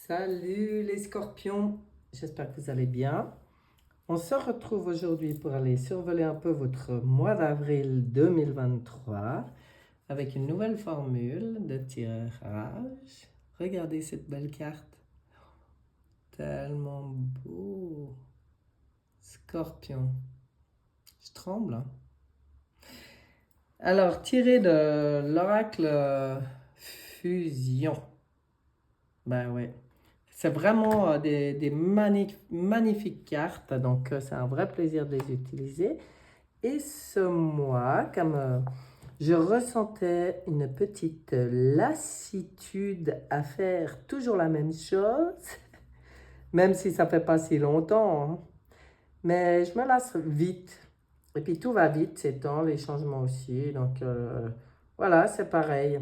Salut les scorpions, j'espère que vous allez bien. On se retrouve aujourd'hui pour aller survoler un peu votre mois d'avril 2023 avec une nouvelle formule de tirage. Regardez cette belle carte, tellement beau. Scorpion, je tremble, hein. Alors, tiré de l'oracle Fusion. Ben ouais. C'est vraiment des magnifiques cartes, donc c'est un vrai plaisir de les utiliser. Et ce mois, comme je ressentais une petite lassitude à faire toujours la même chose, même si ça fait pas si longtemps, hein, mais je me lasse vite. Et puis tout va vite ces temps, les changements aussi. Donc voilà, c'est pareil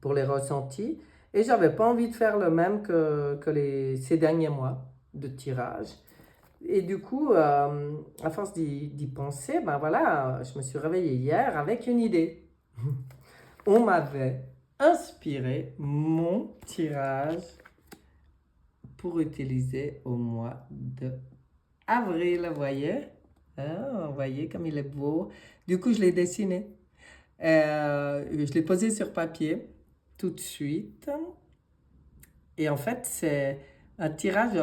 pour les ressentis. Et j'avais pas envie de faire le même que ces derniers mois de tirage. Et du coup, à force d'y penser, ben voilà, je me suis réveillée hier avec une idée. On m'avait inspiré mon tirage pour utiliser au mois de avril, vous voyez? Ah, vous voyez comme il est beau. Du coup, je l'ai dessiné. Je l'ai posé sur papier tout de suite. Et en fait, c'est un tirage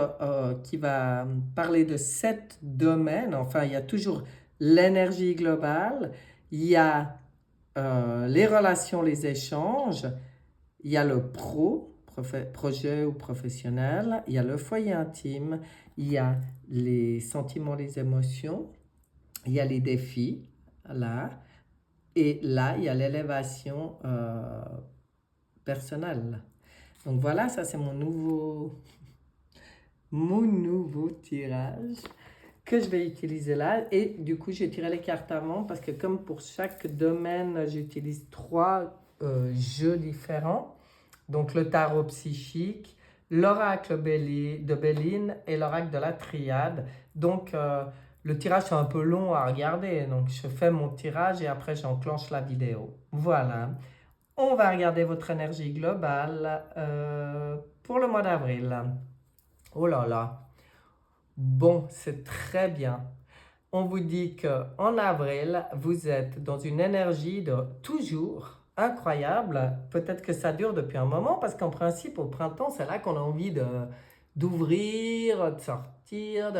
qui va parler de 7 domaines. Enfin, il y a toujours l'énergie globale, il y a les relations, les échanges, il y a le projet ou professionnel, il y a le foyer intime, il y a les sentiments, les émotions, il y a les défis, là, et là, il y a l'élévation personnelle. Donc voilà, ça c'est mon nouveau tirage que je vais utiliser là. Et du coup, j'ai tiré les cartes avant parce que comme pour chaque domaine, j'utilise 3 jeux différents. Donc le tarot psychique, l'oracle de Béline et l'oracle de la triade. Donc le tirage est un peu long à regarder. Donc je fais mon tirage et après j'enclenche la vidéo. Voilà. On va regarder votre énergie globale pour le mois d'avril. Oh là là. Bon, c'est très bien. On vous dit qu'en avril, vous êtes dans une énergie de toujours incroyable. Peut-être que ça dure depuis un moment parce qu'en principe, au printemps, c'est là qu'on a envie d'ouvrir, de sortir.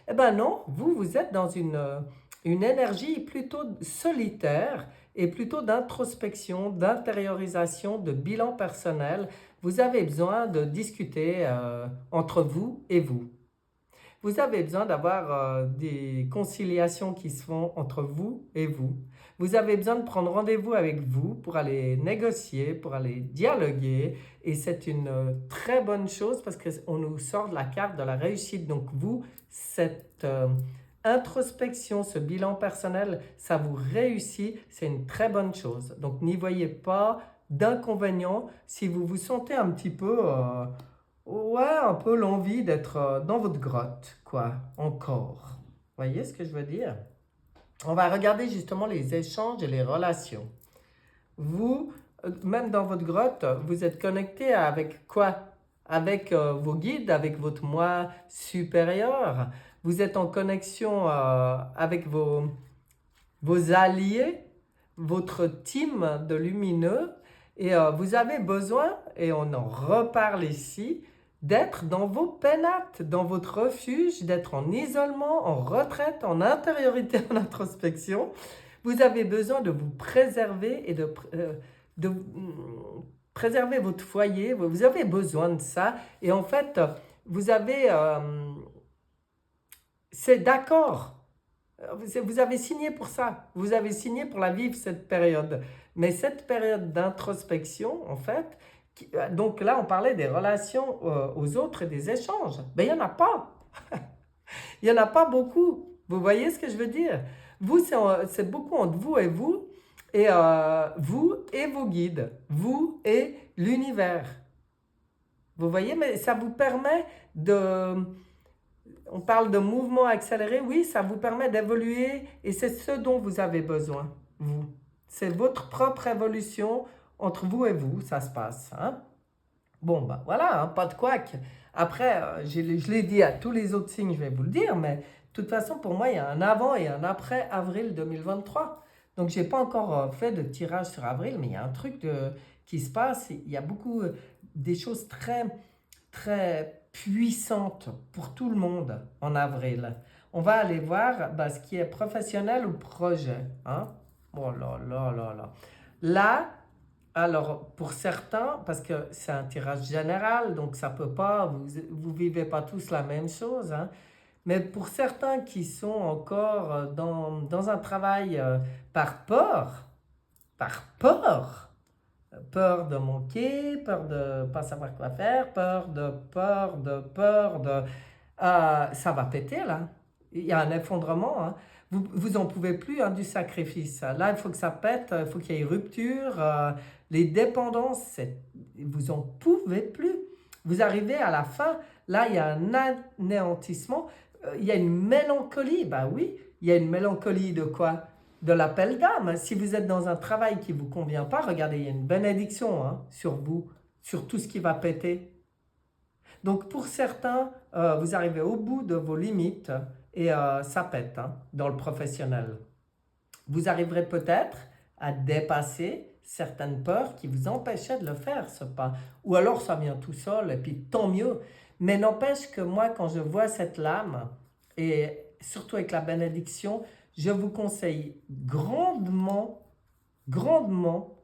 Eh ben non, vous êtes dans une énergie plutôt solitaire et plutôt d'introspection, d'intériorisation, de bilan personnel. Vous avez besoin de discuter entre vous et vous. Vous avez besoin d'avoir des conciliations qui se font entre vous et vous. Vous avez besoin de prendre rendez-vous avec vous pour aller négocier, pour aller dialoguer. Et c'est une très bonne chose parce qu'on nous sort de la carte de la réussite. Donc vous, cette introspection, ce bilan personnel, ça vous réussit. C'est une très bonne chose. Donc n'y voyez pas d'inconvénient si vous vous sentez un petit peu... ouais, un peu l'envie d'être dans votre grotte, quoi, encore. Vous voyez ce que je veux dire? On va regarder justement les échanges et les relations. Vous, même dans votre grotte, vous êtes connecté avec quoi? Avec vos guides, avec votre moi supérieur. Vous êtes en connexion avec vos alliés, votre team de lumineux. Et vous avez besoin, et on en reparle ici, d'être dans vos pénates, dans votre refuge, d'être en isolement, en retraite, en intériorité, en introspection. Vous avez besoin de vous préserver et de préserver votre foyer. Vous avez besoin de ça. Et en fait, vous avez... c'est d'accord. Vous avez signé pour ça. Vous avez signé pour la vivre, cette période. Mais cette période d'introspection, en fait, donc là, on parlait des relations aux autres et des échanges. Mais il n'y en a pas. Il n'y en a pas beaucoup. Vous voyez ce que je veux dire? Vous, c'est beaucoup entre vous et vous et vos guides, vous et l'univers. Vous voyez, mais ça vous permet de... On parle de mouvement accéléré, oui, ça vous permet d'évoluer et c'est ce dont vous avez besoin, vous. C'est votre propre évolution entre vous et vous, ça se passe, hein? Bon, ben voilà, hein, pas de couac. Après, je l'ai dit à tous les autres signes, je vais vous le dire, mais de toute façon, pour moi, il y a un avant et un après avril 2023. Donc, je n'ai pas encore fait de tirage sur avril, mais il y a un truc qui se passe. Il y a beaucoup des choses très, très puissantes pour tout le monde en avril. On va aller voir ce qui est professionnel ou projet. Hein? Oh là là là là. Là, alors, pour certains, parce que c'est un tirage général, donc ça peut pas, vous vivez pas tous la même chose, hein, mais pour certains qui sont encore dans un travail par peur de manquer, peur de pas savoir quoi faire, ça va péter là. Il y a un effondrement. Hein. Vous en pouvez plus hein, du sacrifice. Là, il faut que ça pète, il faut qu'il y ait rupture. Les dépendances, vous en pouvez plus. Vous arrivez à la fin, là, il y a un anéantissement. Il y a une mélancolie. Bah oui, il y a une mélancolie de quoi? De l'appel d'âme. Si vous êtes dans un travail qui ne vous convient pas, regardez, il y a une bénédiction hein, sur vous, sur tout ce qui va péter. Donc pour certains, vous arrivez au bout de vos limites et ça pète hein, dans le professionnel. Vous arriverez peut-être à dépasser certaines peurs qui vous empêchaient de le faire, ce pas. Ou alors ça vient tout seul et puis tant mieux. Mais n'empêche que moi, quand je vois cette lame, et surtout avec la bénédiction, je vous conseille grandement, grandement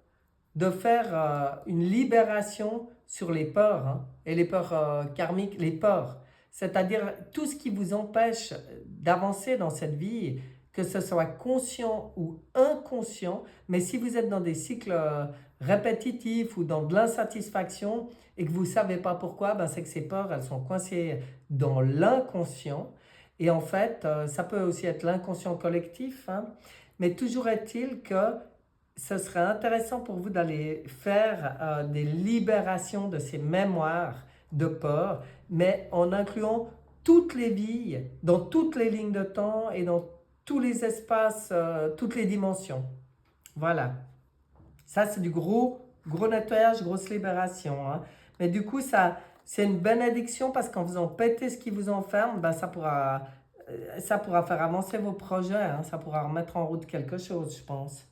de faire une libération sur les peurs, hein, et les peurs karmiques, les peurs. C'est-à-dire tout ce qui vous empêche d'avancer dans cette vie, que ce soit conscient ou inconscient, mais si vous êtes dans des cycles répétitifs ou dans de l'insatisfaction et que vous ne savez pas pourquoi, c'est que ces peurs, elles sont coincées dans l'inconscient. Et en fait, ça peut aussi être l'inconscient collectif, hein, mais toujours est-il que ce serait intéressant pour vous d'aller faire des libérations de ces mémoires de peur, mais en incluant toutes les vies, dans toutes les lignes de temps et dans tous les espaces, toutes les dimensions. Voilà. Ça, c'est du gros nettoyage, grosse libération. Hein. Mais du coup, c'est une bénédiction parce qu'en faisant péter ce qui vous enferme, ça pourra faire avancer vos projets. Hein. Ça pourra remettre en route quelque chose, je pense.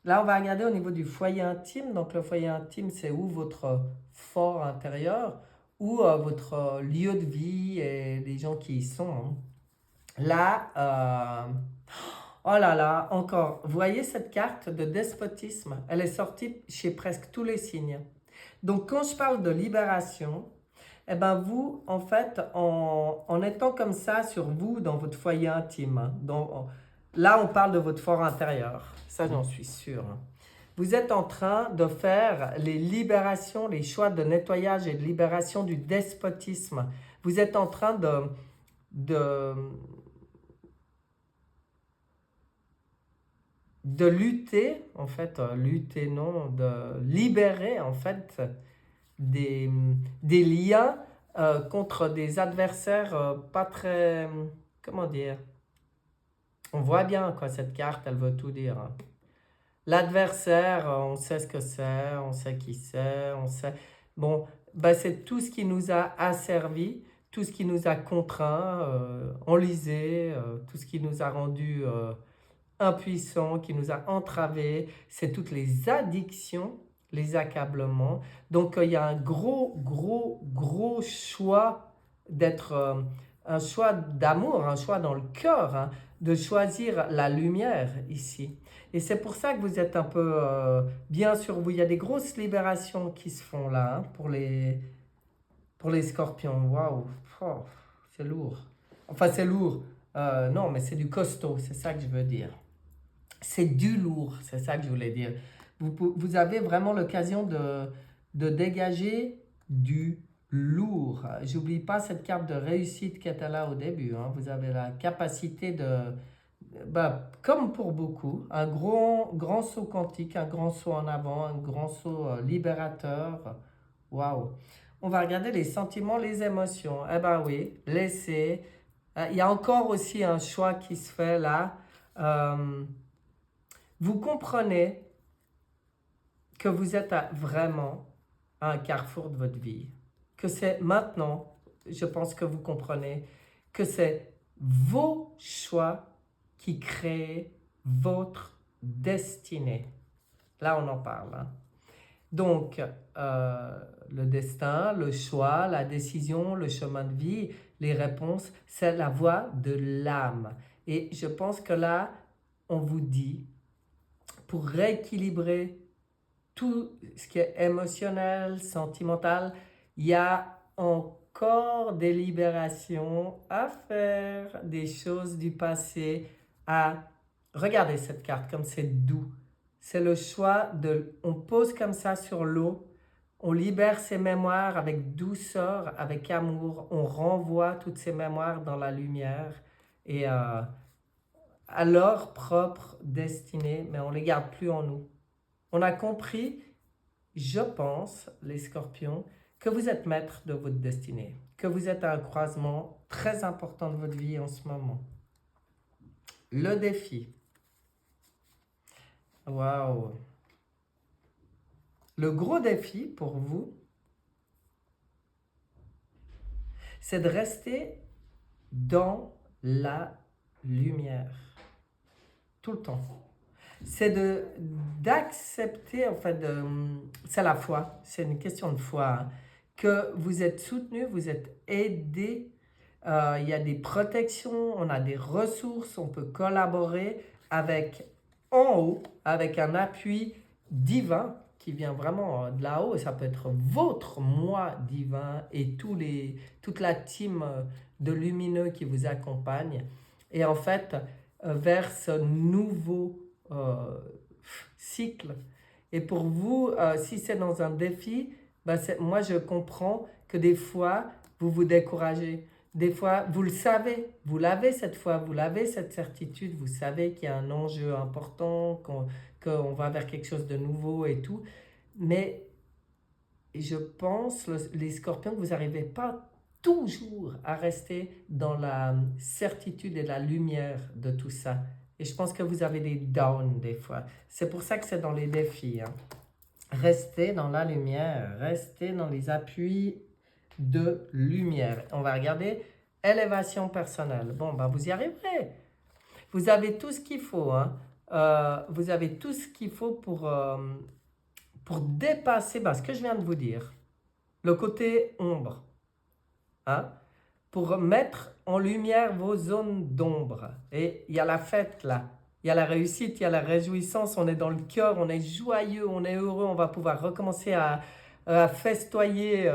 Là, on va regarder au niveau du foyer intime. Donc, le foyer intime, c'est où votre fort intérieur, ou votre lieu de vie et les gens qui y sont. Hein. Là, oh là là, encore. Vous voyez cette carte de despotisme? Elle est sortie chez presque tous les signes. Donc, quand je parle de libération, eh ben vous, en fait, en étant comme ça sur vous, dans votre foyer intime, hein, là, on parle de votre fort intérieur. Ça, j'en suis sûre. Vous êtes en train de faire les libérations, les choix de nettoyage et de libération du despotisme. Vous êtes en train de lutter, en fait, lutter non, de libérer, en fait, des liens contre des adversaires pas très, comment dire, on voit bien quoi, cette carte, elle veut tout dire. Hein. L'adversaire, on sait ce que c'est, on sait qui c'est, on sait... Bon, c'est tout ce qui nous a asservi, tout ce qui nous a contraints, enlisés, tout ce qui nous a rendus impuissants, qui nous a entravés, c'est toutes les addictions, les accablements. Donc, il y a un gros choix d'être... un choix d'amour, un choix dans le cœur, hein, de choisir la lumière ici. Et c'est pour ça que vous êtes un peu bien sur vous. Il y a des grosses libérations qui se font là hein, pour les scorpions. Waouh, oh, c'est lourd. Enfin, c'est lourd. Non, mais c'est du costaud, c'est ça que je veux dire. C'est du lourd, c'est ça que je voulais dire. Vous avez vraiment l'occasion de dégager du lourd. J'oublie pas cette carte de réussite qui était là au début. Hein. Vous avez la capacité comme pour beaucoup, un grand saut quantique, un grand saut en avant, un grand saut libérateur. Waouh! On va regarder les sentiments, les émotions. Eh ben oui, laisser. Il y a encore aussi un choix qui se fait là. Vous comprenez que vous êtes vraiment à un carrefour de votre vie. Que c'est maintenant, je pense que vous comprenez, que c'est vos choix qui créent votre destinée. Là, on en parle. Hein. Donc, le destin, le choix, la décision, le chemin de vie, les réponses, c'est la voie de l'âme. Et je pense que là, on vous dit, pour rééquilibrer tout ce qui est émotionnel, sentimental, il y a encore des libérations à faire, des choses du passé à... Regardez cette carte comme c'est doux. C'est le choix de... On pose comme ça sur l'eau, on libère ses mémoires avec douceur, avec amour, on renvoie toutes ces mémoires dans la lumière et à leur propre destinée, mais on ne les garde plus en nous. On a compris, je pense, les scorpions, que vous êtes maître de votre destinée, que vous êtes à un croisement très important de votre vie en ce moment. Le défi. Waouh! Le gros défi pour vous, c'est de rester dans la lumière, tout le temps. C'est d'accepter, en fait, c'est la foi, c'est une question de foi, hein, que vous êtes soutenu, vous êtes aidé, il y a des protections, on a des ressources, on peut collaborer avec en haut, avec un appui divin qui vient vraiment de là-haut, et ça peut être votre moi divin et toute la team de lumineux qui vous accompagne. Et en fait, vers ce nouveau cycle. Et pour vous, si c'est dans un défi, moi je comprends que des fois, vous vous découragez. Des fois, vous le savez, vous l'avez cette fois, vous l'avez cette certitude, vous savez qu'il y a un enjeu important, qu'on va vers quelque chose de nouveau et tout. Mais je pense, les scorpions, que vous n'arrivez pas toujours à rester dans la certitude et la lumière de tout ça. Et je pense que vous avez des downs des fois. C'est pour ça que c'est dans les défis. Hein. Restez dans la lumière, restez dans les appuis de lumière. On va regarder élévation personnelle. Bon, vous y arriverez. Vous avez tout ce qu'il faut. Hein. Vous avez tout ce qu'il faut pour dépasser ce que je viens de vous dire. Le côté ombre. Hein. Pour mettre en lumière vos zones d'ombre. Et il y a la fête là. Il y a la réussite, il y a la réjouissance. On est dans le cœur, on est joyeux, on est heureux. On va pouvoir recommencer à festoyer.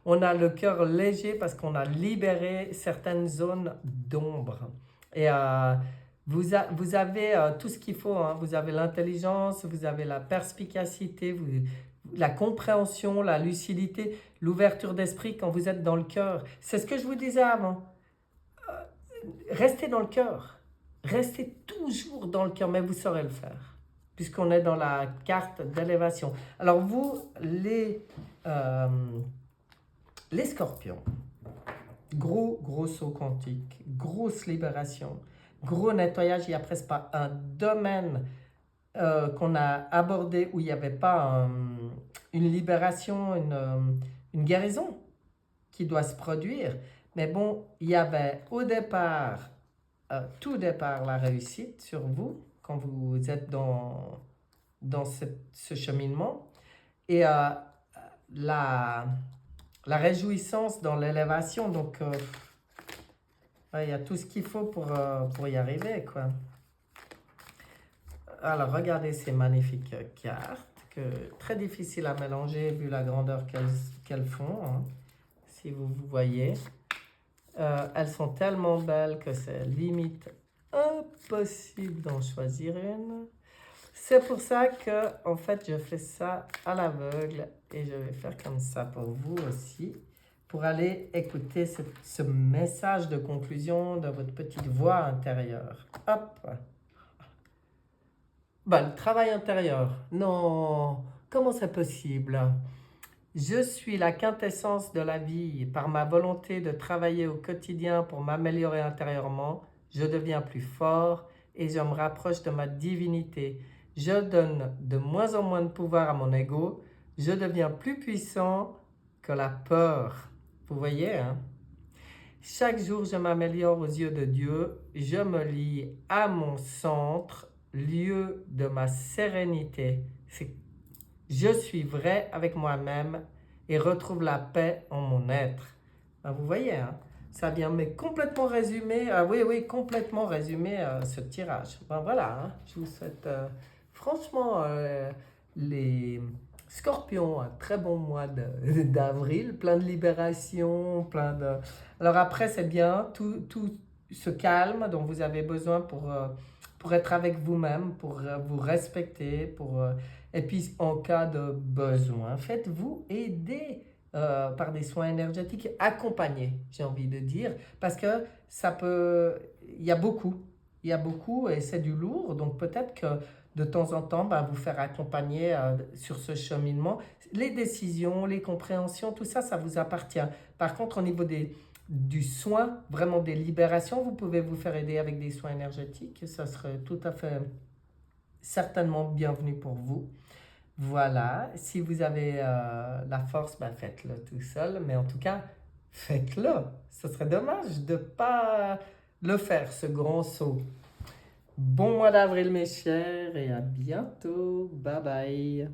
On a le cœur léger parce qu'on a libéré certaines zones d'ombre. Et vous avez tout ce qu'il faut. Hein. Vous avez l'intelligence, vous avez la perspicacité, la compréhension, la lucidité, l'ouverture d'esprit quand vous êtes dans le cœur. C'est ce que je vous disais avant. Restez dans le cœur. Restez toujours dans le cœur, mais vous saurez le faire, puisqu'on est dans la carte d'élévation. Alors vous, les scorpions, gros saut quantique, grosse libération, gros nettoyage. Il n'y a presque pas un domaine qu'on a abordé où il n'y avait pas une libération, une guérison qui doit se produire. Mais bon, il y avait au départ, tout départ, la réussite sur vous, quand vous êtes dans ce cheminement. Et la réjouissance dans l'élévation. Donc, il y a tout ce qu'il faut pour y arriver, quoi. Alors, regardez ces magnifiques cartes, très difficiles à mélanger vu la grandeur qu'elles font, hein, si vous voyez. Elles sont tellement belles que c'est limite impossible d'en choisir une. C'est pour ça que, en fait, je fais ça à l'aveugle et je vais faire comme ça pour vous aussi, pour aller écouter ce message de conclusion de votre petite voix intérieure. Hop! Le travail intérieur. Non, comment c'est possible? Je suis la quintessence de la vie. Par ma volonté de travailler au quotidien pour m'améliorer intérieurement, je deviens plus fort et je me rapproche de ma divinité. Je donne de moins en moins de pouvoir à mon ego. Je deviens plus puissant que la peur. Vous voyez, hein? Chaque jour, je m'améliore aux yeux de Dieu. Je me lie à mon centre, lieu de ma sérénité. Je suis vrai avec moi-même et retrouve la paix en mon être. Ben, vous voyez, hein? Ça vient mais complètement résumer, oui, complètement résumer ce tirage. Ben, voilà, hein? Je vous souhaite franchement les Scorpions, un très bon mois d'avril, plein de libération, plein de... Alors après, c'est bien, tout se calme dont vous avez besoin pour être avec vous-même, pour vous respecter, et puis en cas de besoin, faites-vous aider par des soins énergétiques accompagnés, j'ai envie de dire, parce que ça peut... il y a beaucoup et c'est du lourd, donc peut-être que de temps en temps, ben, vous faire accompagner sur ce cheminement. Les décisions, les compréhensions, tout ça, ça vous appartient. Par contre, au niveau du soin, vraiment des libérations, vous pouvez vous faire aider avec des soins énergétiques. Ça serait tout à fait certainement bienvenu pour vous. Voilà, si vous avez la force, ben faites-le tout seul, mais en tout cas, faites-le. Ce serait dommage de ne pas le faire, ce grand saut. Bon mois d'avril mes chers et à bientôt. Bye bye.